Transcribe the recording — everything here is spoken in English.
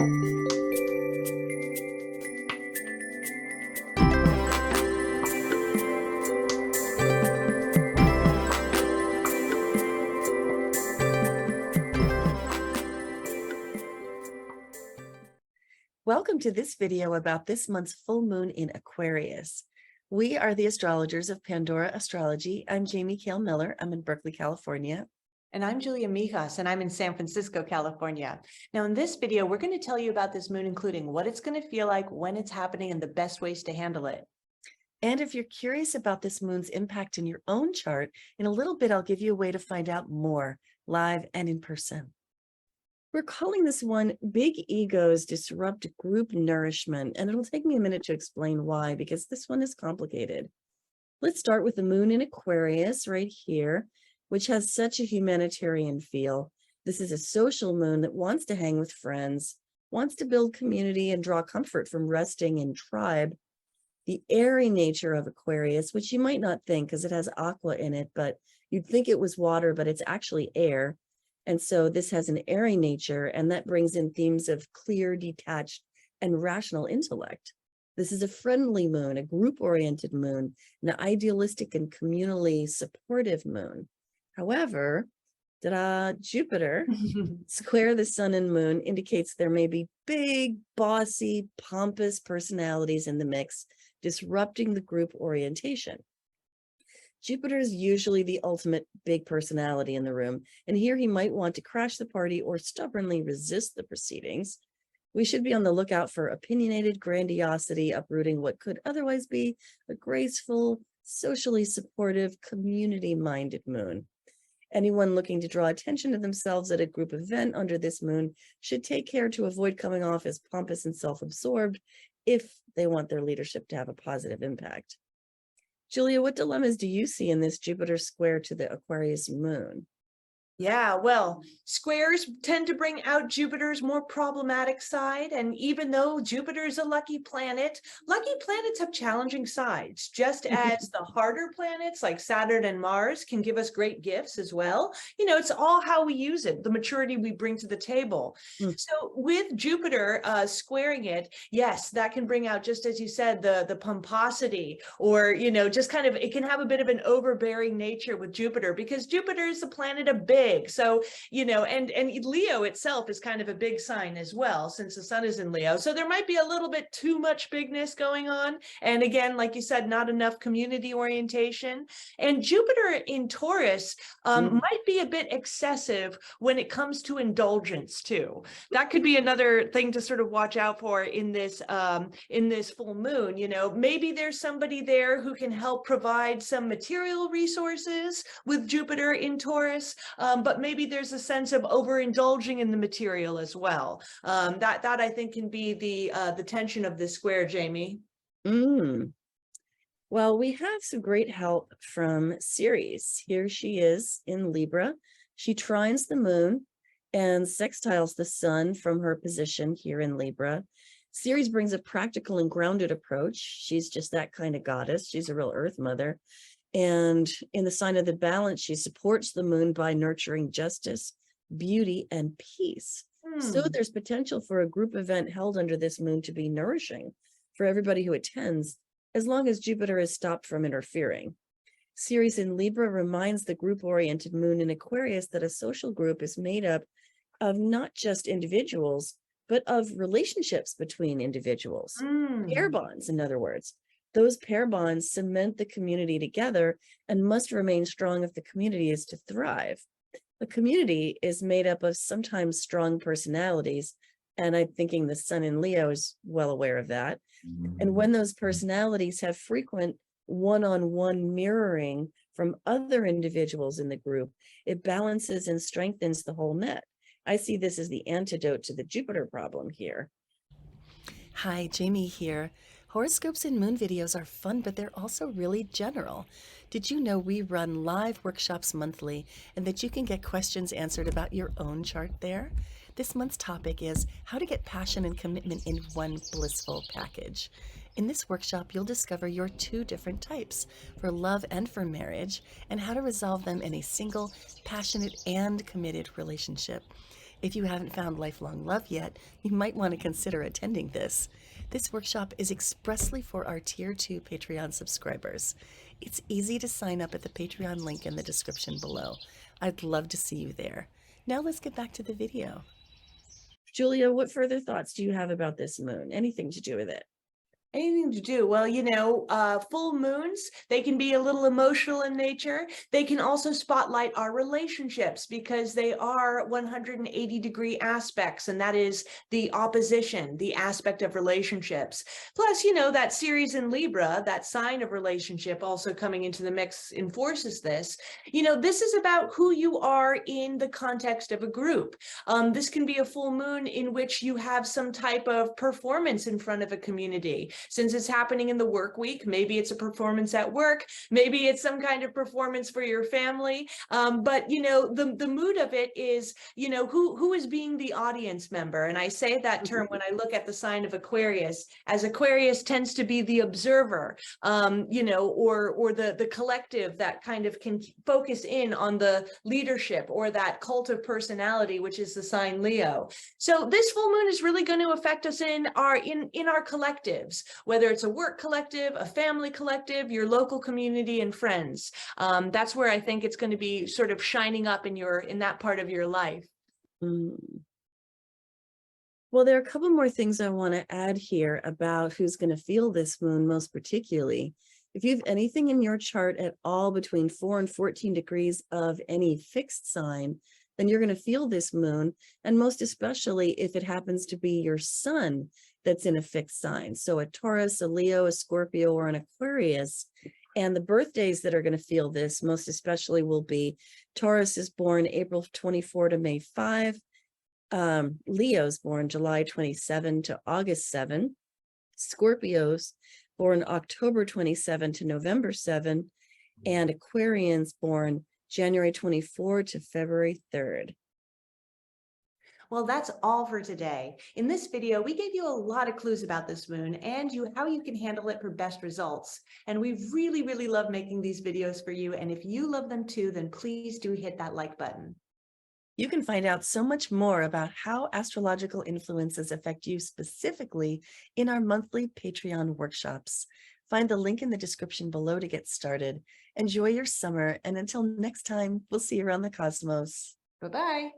Welcome to this video about this month's full moon in Aquarius. We are the astrologers of Pandora Astrology. I'm Jamie Kale Miller. I'm in Berkeley, California. And I'm Julia Mijas, and I'm in San Francisco, California. Now, in this video, we're going to tell you about this moon, including what it's going to feel like, when it's happening, and the best ways to handle it. And if you're curious about this moon's impact in your own chart, in a little bit, I'll give you a way to find out more, live and in person. We're calling this one Big Egos Disrupt Group Nourishment, and it'll take me a minute to explain why, because this one is complicated. Let's start with the moon in Aquarius right here, which has such a humanitarian feel. This is a social moon that wants to hang with friends, wants to build community and draw comfort from resting in tribe. The airy nature of Aquarius, which you might not think because it has aqua in it, but you'd think it was water, but it's actually air. And so this has an airy nature, and that brings in themes of clear, detached, and rational intellect. This is a friendly moon, a group-oriented moon, an idealistic and communally supportive moon. However, Jupiter square the sun and moon indicates there may be big, bossy, pompous personalities in the mix, disrupting the group orientation. Jupiter is usually the ultimate big personality in the room, and here he might want to crash the party or stubbornly resist the proceedings. We should be on the lookout for opinionated grandiosity, uprooting what could otherwise be a graceful, socially supportive, community-minded moon. Anyone looking to draw attention to themselves at a group event under this moon should take care to avoid coming off as pompous and self-absorbed if they want their leadership to have a positive impact. Julia, what dilemmas do you see in this Jupiter square to the Aquarius moon? Yeah, well, squares tend to bring out Jupiter's more problematic side. And even though Jupiter is a lucky planets have challenging sides, just as the harder planets like Saturn and Mars can give us great gifts as well. You know, it's all how we use it, the maturity we bring to the table. So with Jupiter squaring it, yes, that can bring out, just as you said, the pomposity, or, you know, just kind of, it can have a bit of an overbearing nature with Jupiter, because Jupiter is the planet of big. So, you know, and Leo itself is kind of a big sign as well, since the sun is in Leo. So there might be a little bit too much bigness going on. And again, like you said, not enough community orientation. And Jupiter in Taurus might be a bit excessive when it comes to indulgence too. That could be another thing to sort of watch out for in this full moon. You know, maybe there's somebody there who can help provide some material resources with Jupiter in Taurus. But maybe there's a sense of overindulging in the material as well. That I think can be the tension of this square, Jamie. Well, we have some great help from Ceres. Here she is in Libra. She trines the moon and sextiles the sun from her position here in Libra. Ceres brings a practical and grounded approach. She's just that kind of goddess. She's a real earth mother. And in the sign of the balance, she supports the moon by nurturing justice, beauty, and peace. So there's potential for a group event held under this moon to be nourishing for everybody who attends, as long as Jupiter is stopped from interfering. Ceres in Libra reminds the group-oriented moon in Aquarius that a social group is made up of not just individuals, but of relationships between individuals, pair bonds, in other words. Those pair bonds cement the community together and must remain strong if the community is to thrive. A community is made up of sometimes strong personalities, and I'm thinking the sun in Leo is well aware of that. And when those personalities have frequent one-on-one mirroring from other individuals in the group, it balances and strengthens the whole net. I see this as the antidote to the Jupiter problem here. Hi, Jamie here. Horoscopes and moon videos are fun, but they're also really general. Did you know we run live workshops monthly and that you can get questions answered about your own chart there? This month's topic is how to get passion and commitment in one blissful package. In this workshop, you'll discover your two different types, for love and for marriage, and how to resolve them in a single, passionate, and committed relationship. If you haven't found lifelong love yet, you might want to consider attending this. This workshop is expressly for our Tier 2 Patreon subscribers. It's easy to sign up at the Patreon link in the description below. I'd love to see you there. Now let's get back to the video. Julia, what further thoughts do you have about this moon? Anything to do with it? Anything to do? Well, full moons, they can be a little emotional in nature. They can also spotlight our relationships because they are 180-degree aspects, and that is the opposition, the aspect of relationships. Plus, that Ceres in Libra, that sign of relationship also coming into the mix enforces this. This is about who you are in the context of a group. This can be a full moon in which you have some type of performance in front of a community. Since it's happening in the work week, maybe it's a performance at work, maybe it's some kind of performance for your family. But the mood of it is, who is being the audience member? And I say that term when I look at the sign of Aquarius, as Aquarius tends to be the observer, or the collective that kind of can focus in on the leadership or that cult of personality, which is the sign Leo. So this full moon is really going to affect us in our collectives, whether it's a work collective, a family collective, your local community and friends. That's where I think it's going to be sort of shining up in that part of your life. Well, there are a couple more things I want to add here about who's going to feel this moon most particularly. If you have anything in your chart at all between 4 and 14 degrees of any fixed sign, then you're going to feel this moon, and most especially if it happens to be your sun that's in a fixed sign. So a Taurus, a Leo, a Scorpio, or an Aquarius. And the birthdays that are going to feel this most especially will be Taurus is born April 24 to May 5. Leo's born July 27 to August 7. Scorpios born October 27 to November 7. And Aquarians born January 24 to February 3rd. Well, that's all for today. In this video, we gave you a lot of clues about this moon and how you can handle it for best results. And we really, really love making these videos for you. And if you love them too, then please do hit that like button. You can find out so much more about how astrological influences affect you specifically in our monthly Patreon workshops. Find the link in the description below to get started. Enjoy your summer, and until next time, we'll see you around the cosmos. Bye-bye.